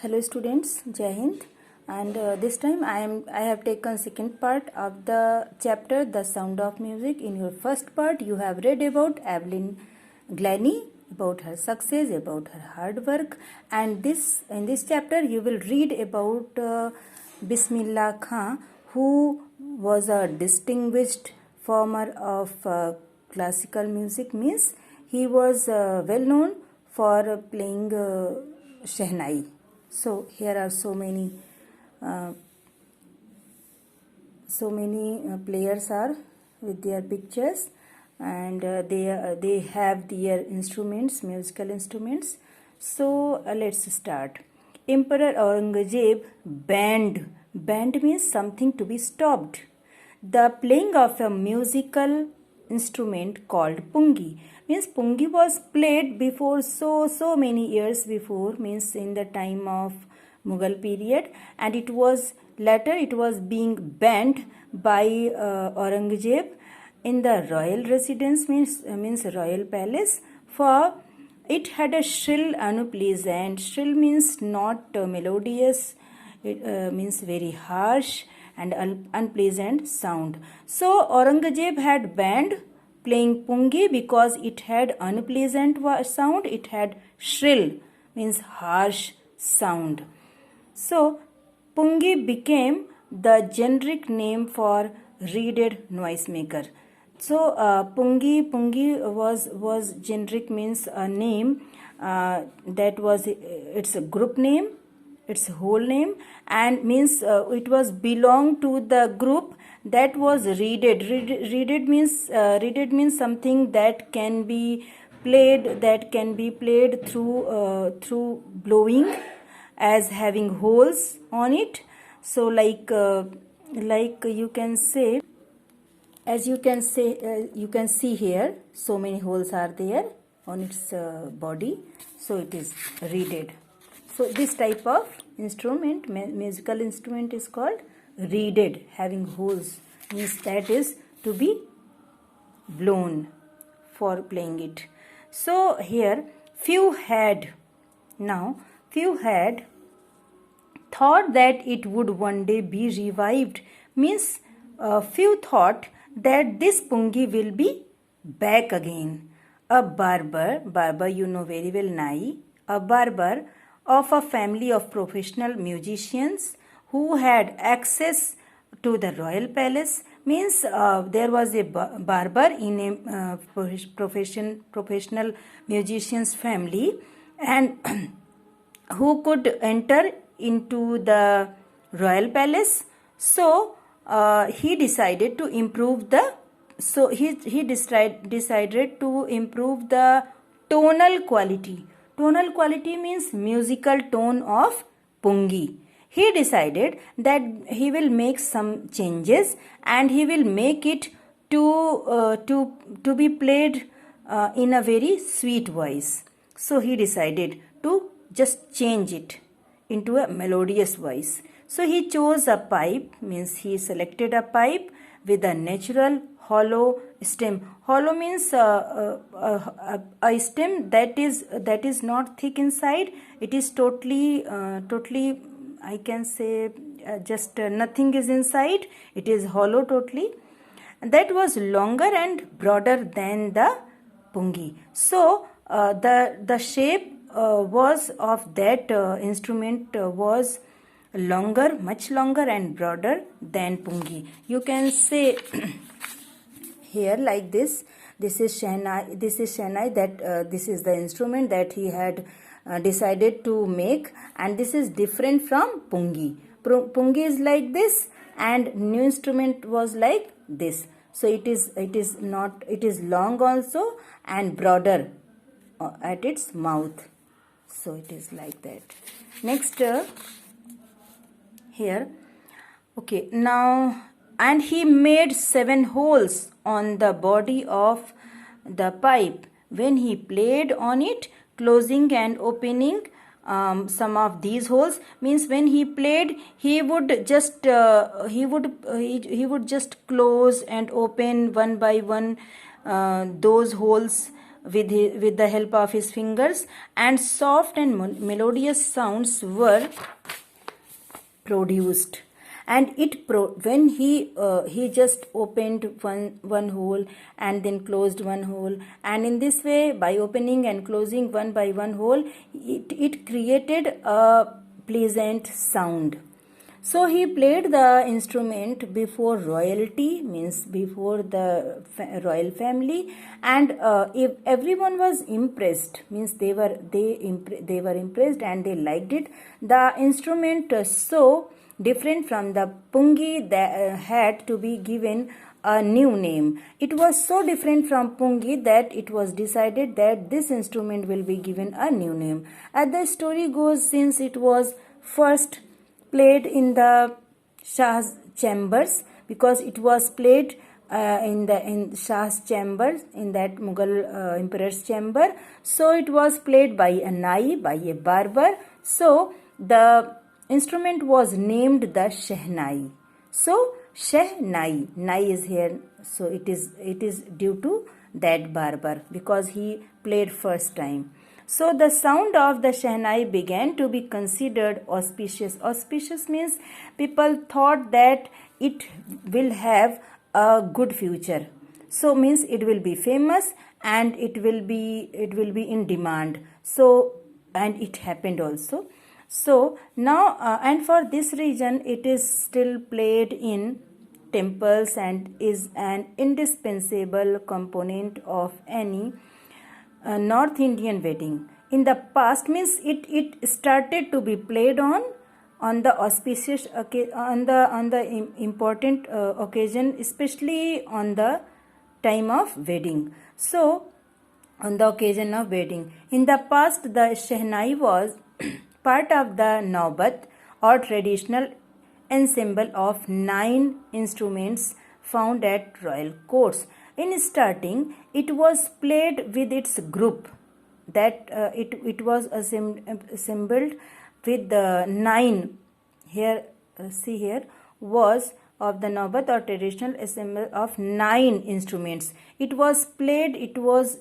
Hello students, Jai Hind, and this time I have taken second part of the chapter The Sound of Music. In your first part you have read about Evelyn Glennie, about her success, about her hard work, and in this chapter you will read about Bismillah Khan, who was a distinguished performer of classical music. Means he was well known for playing Shehnai. So here are so many players are with their pictures, and they have their instruments, musical instruments. So let's start. Emperor Aurangzeb banned means something to be stopped. The playing of a musical instrument called pungi. Means pungi was played before so many years before, means in the time of Mughal period, and it was being banned by Aurangzeb in the royal residence, means royal palace, for it had a shrill, unpleasant. Shrill means not melodious, it means very harsh and unpleasant sound. So Aurangzeb had banned playing pungi because it had unpleasant sound, it had shrill means harsh sound. So pungi became the generic name for reeded noisemaker. So pungi was generic, means a name that was its a group name, its whole name, and means it was belong to the group that was reeded. Reeded means something that can be played through blowing, as having holes on it. So like you can say, as you can see here, so many holes are there on its body, so it is reeded. So this type of instrument, musical instrument, is called reeded, having holes, means that is to be blown for playing it. So here few had thought that it would one day be revived, means few thought that this pungi will be back again. A barber, you know very well, Nai, a barber of a family of professional musicians who had access to the royal palace, means there was a barber in a professional musician's family, and who could enter into the royal palace. So he decided to improve the tonal quality. Tonal quality means musical tone of pungi. He decided that he will make some changes and he will make it to be played in a very sweet voice. So he decided to just change it into a melodious voice. So he chose a pipe, means he selected a pipe with a natural hollow stem. Hollow means a stem that is not thick inside. It is totally I can say just nothing is inside. It is hollow totally. That was longer and broader than the pungi. So the shape was of that instrument was longer, much longer and broader than pungi. You can say here like this. This is Shehnai. That this is the instrument that he had decided to make, and this is different from pungi. Pungi is like this, and new instrument was like this. So it is long also and broader at its mouth. So it is like that. Next here, okay, now, and he made 7 holes on the body of the pipe when he played on it, closing and opening some of these holes. Means when he played, he would just close and open one by one those holes with the help of his fingers, and soft and melodious sounds were produced. And when he just opened one hole and then closed one hole, and in this way, by opening and closing one by one hole, it created a pleasant sound. So he played the instrument before royalty, means before the royal family, and if everyone was impressed, means they were impressed and they liked it. The instrument so different from the pungi that had to be given a new name. It was so different from pungi that it was decided that this instrument will be given a new name. As the story goes, since it was first played in the Shah's chambers, because it was played in Shah's chamber, in that Mughal emperor's chamber, so it was played by a nai, by a barber. So the instrument was named the Shehnai. So Shehnai, nai is here, so it is due to that barber, because he played first time. So the sound of the Shehnai began to be considered auspicious. Auspicious means people thought that it will have a good future. So means it will be famous and it will be in demand. So, and it happened also. So now and for this reason it is still played in temples and is an indispensable component of any North Indian wedding. In the past, means it started to be played on the auspicious on the important occasion, especially on the time of wedding. So on the occasion of wedding, in the past, the Shehnai was part of the Naubat, or traditional ensemble of 9 instruments found at royal courts. In starting, it was played with its group, that it was assembled with the 9. Here, see here, was of the Naubat, or traditional ensemble of 9 instruments. It was played. It was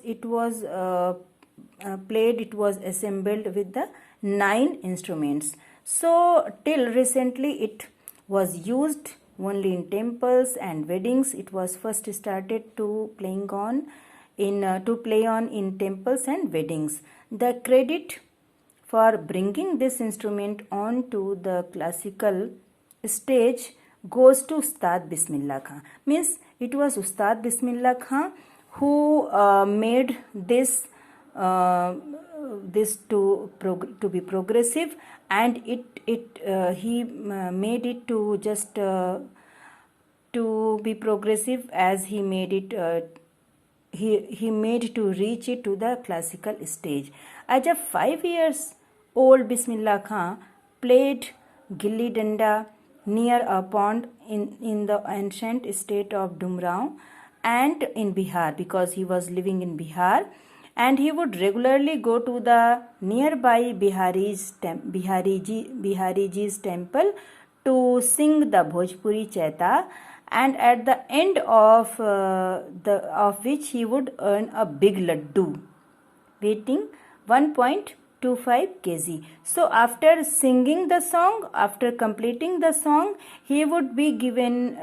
assembled with the 9 instruments. So till recently, it was used only in temples and weddings. It was first started to play on in temples and weddings. The credit for bringing this instrument onto the classical stage goes to Ustad Bismillah Khan. Means it was Ustad Bismillah Khan who made this to be progressive, and he made it to just to be progressive, as he made it he made to reach it to the classical stage. As a 5 years old, Bismillah Khan played gilli danda near a pond in the ancient state of Dumrao and in Bihar, because he was living in Bihar, and he would regularly go to the nearby Bihariji's temple to sing the Bhojpuri Chaita, and at the end of which he would earn a big laddu weighing 1.25 kg. So after singing the song, after completing the song, he would be given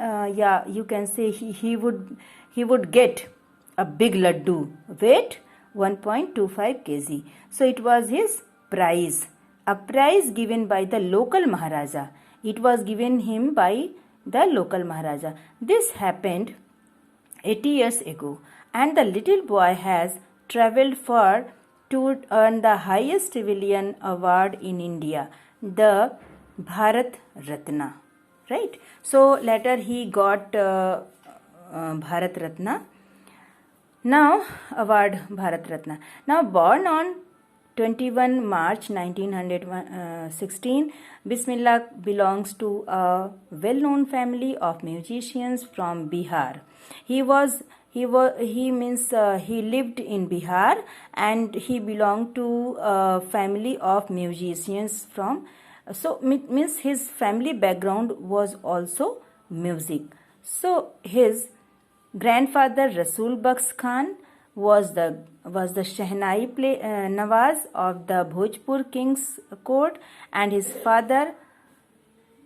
you can say he would get a big laddu weight 1.25 kg. So it was his prize, a prize given by the local Maharaja. It was given him by the local Maharaja. This happened 80 years ago, and the little boy has travelled far to earn the highest civilian award in India, the Bharat Ratna. Right? So later he got Bharat Ratna. Now, award Bharat Ratna. Now, born on 21 March 1916, Bismillah belongs to a well-known family of musicians from Bihar. He lived in Bihar, and he belonged to a family of musicians from. So means his family background was also music. So his grandfather Rasul Bakhsh Khan was the Shehnai Nawaz of the Bhojpur king's court, and his father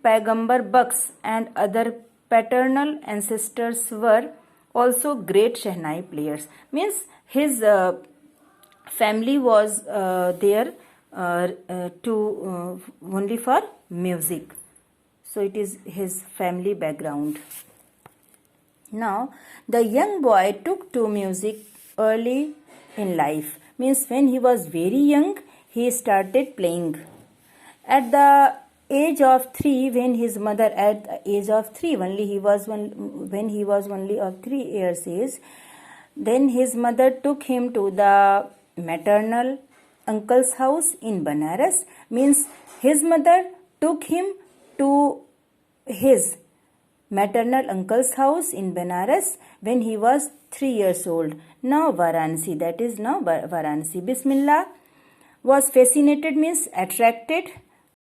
Paigambar Baks and other paternal ancestors were also great Shehnai players. Means his family was there to only for music. So it is his family background. Now the young boy took to music early in life. Means when he was very young, he started playing. At the age of 3, when his mother, at the age of 3 only, when he was only of 3 years age, then his mother took him to the maternal uncle's house in Banaras. Means his mother took him to his maternal uncle's house in Banaras when he was 3 years old. Now Varanasi, that is now Varanasi. Bismillah was fascinated, means attracted